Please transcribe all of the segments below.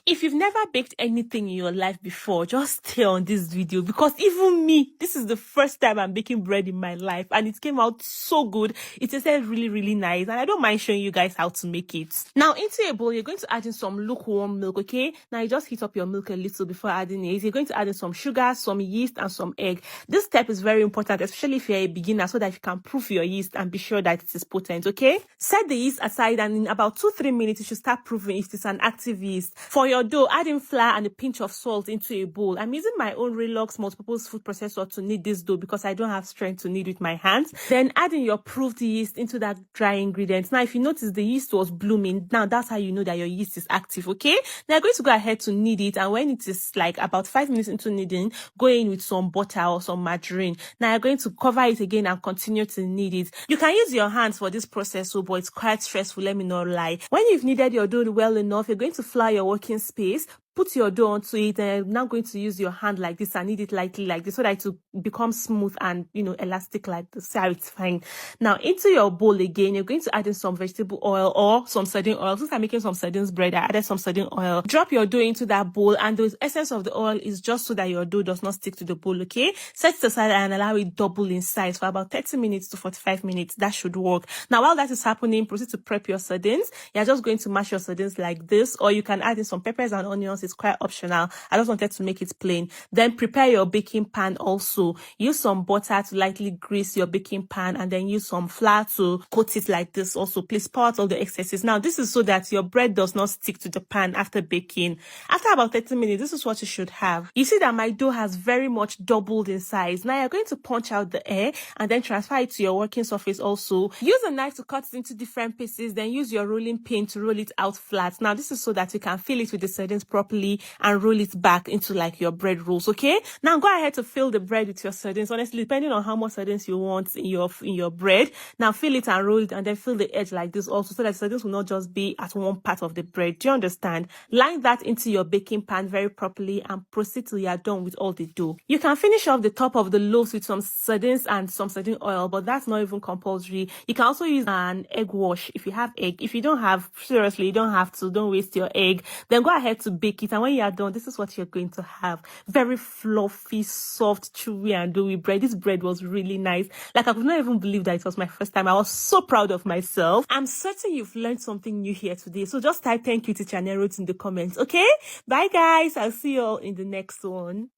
If you've never baked anything in your life before, just stay on this video, because even me, this is the first time I'm baking bread in my life, and it came out so good. It tasted really, really nice, and I don't mind showing you guys how to make it. Now, into a bowl, you're going to add in some lukewarm milk, okay? Now, you just heat up your milk a little before adding it. You're going to add in some sugar, some yeast, and some egg. This step is very important, especially if you're a beginner, so that you can proof your yeast and be sure that it is potent, okay? Set the yeast aside, and in about 2-3 minutes, you should start proofing if it's an active yeast. For your dough, add in flour and a pinch of salt into a bowl. I'm using my own Relux multipurpose food processor to knead this dough because I don't have strength to knead with my hands. Then add in your proofed yeast into that dry ingredient. Now, if you notice the yeast was blooming, now that's how you know that your yeast is active, okay? Now, you're going to go ahead to knead it, and when it is like about 5 minutes into kneading, go in with some butter or some margarine. Now, you're going to cover it again and continue to knead it. You can use your hands for this process, but it's quite stressful, let me not lie. When you've kneaded your dough well enough, you're going to flour your working space. Put your dough onto it, and I'm now going to use your hand like this and knead it lightly like this so that it will become smooth and, elastic like this. So it's fine. Now, into your bowl again, you're going to add in some vegetable oil or some sardine oil. Since I'm making some sardines bread, I added some sardine oil. Drop your dough into that bowl, and the essence of the oil is just so that your dough does not stick to the bowl, okay? Set it aside and allow it double in size for about 30 minutes to 45 minutes. That should work. Now, while that is happening, proceed to prep your sardines. You're just going to mash your sardines like this, or you can add in some peppers and onions. It's quite optional. I just wanted to make it plain. Then prepare your baking pan also. Use some butter to lightly grease your baking pan, and then use some flour to coat it like this also. Please pour out all the excesses. Now, this is so that your bread does not stick to the pan after baking. After about 30 minutes, this is what you should have. You see that my dough has very much doubled in size. Now, you're going to punch out the air and then transfer it to your working surface also. Use a knife to cut it into different pieces, then use your rolling pin to roll it out flat. Now, this is so that you can fill it with the sardines properly and roll it back into like your bread rolls, okay? Now, go ahead to fill the bread with your sardines. Honestly, depending on how much sardines you want in your bread. Now, fill it and roll it, and then fill the edge like this also, so that sardines will not just be at one part of the bread. Do you understand? Line that into your baking pan very properly and proceed till you are done with all the dough. You can finish off the top of the loaves with some sardines and some sardine oil, but that's not even compulsory. You can also use an egg wash if you have egg. If you don't have, seriously, you don't have to. Don't waste your egg. Then go ahead to bake it, and when you are done, this is what you're going to have. Very fluffy, soft, chewy, and doughy bread. This bread was really nice. Like, I could not even believe that it was my first time. I was so proud of myself. I'm certain you've learned something new here today. So just type thank you to Chanel in the comments, okay? Bye, guys. I'll see you all in the next one.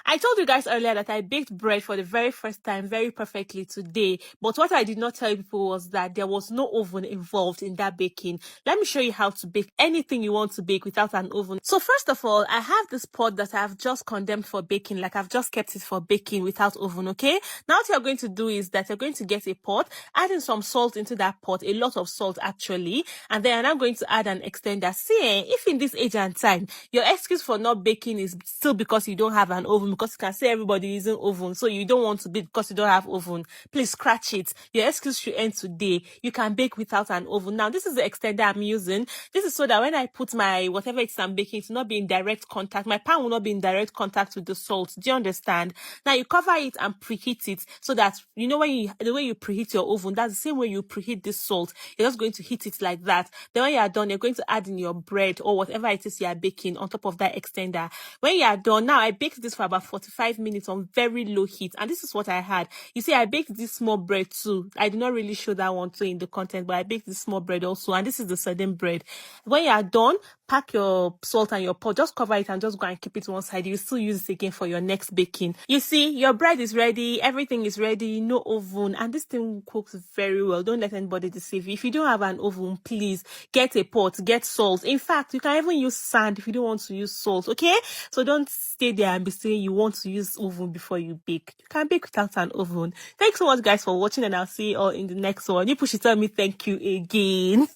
I told you guys earlier that I baked bread for the very first time very perfectly today, but what I did not tell people was that there was no oven involved in that baking. Let me show you how to bake anything you want to bake without an oven. So first of all, I have this pot that I've just condemned for baking, like I've just kept it for baking without oven, okay? Now what you're going to do is that you're going to get a pot, add in some salt into that pot, a lot of salt actually, and then I'm going to add an extender. See, if in this age and time, your excuse for not baking is still because you don't have an oven, because you can say everybody using oven, so you don't want to bake because you don't have oven, please scratch it. Your excuse should end today. You can bake without an oven. Now, this is the extender I'm using. This is so that when I put my whatever it's I'm baking, it will not be in direct contact. My pan will not be in direct contact with the salt. Do you understand? Now, you cover it and preheat it so that, the way you preheat your oven, that's the same way you preheat this salt. You're just going to heat it like that. Then when you are done, you're going to add in your bread or whatever it is you are baking on top of that extender. When you are done, now I baked this for about 45 minutes on very low heat, and this is what I had. You see, I baked this small bread too. I did not really show that one too in the content, but I baked this small bread also, and this is the sardine bread. When you are done, pack your salt and your pot, just cover it and just go and keep it one side. You still use it again for your next baking. You see, your bread is ready, everything is ready, no oven, and this thing cooks very well. Don't let anybody deceive you. If you don't have an oven, please get a pot, get salt. In fact, you can even use sand if you don't want to use salt, okay? So don't stay there and be saying you want to use oven before you bake. You can bake without an oven. Thanks so much, guys, for watching, and I'll see you all in the next one. You push it, tell me thank you again.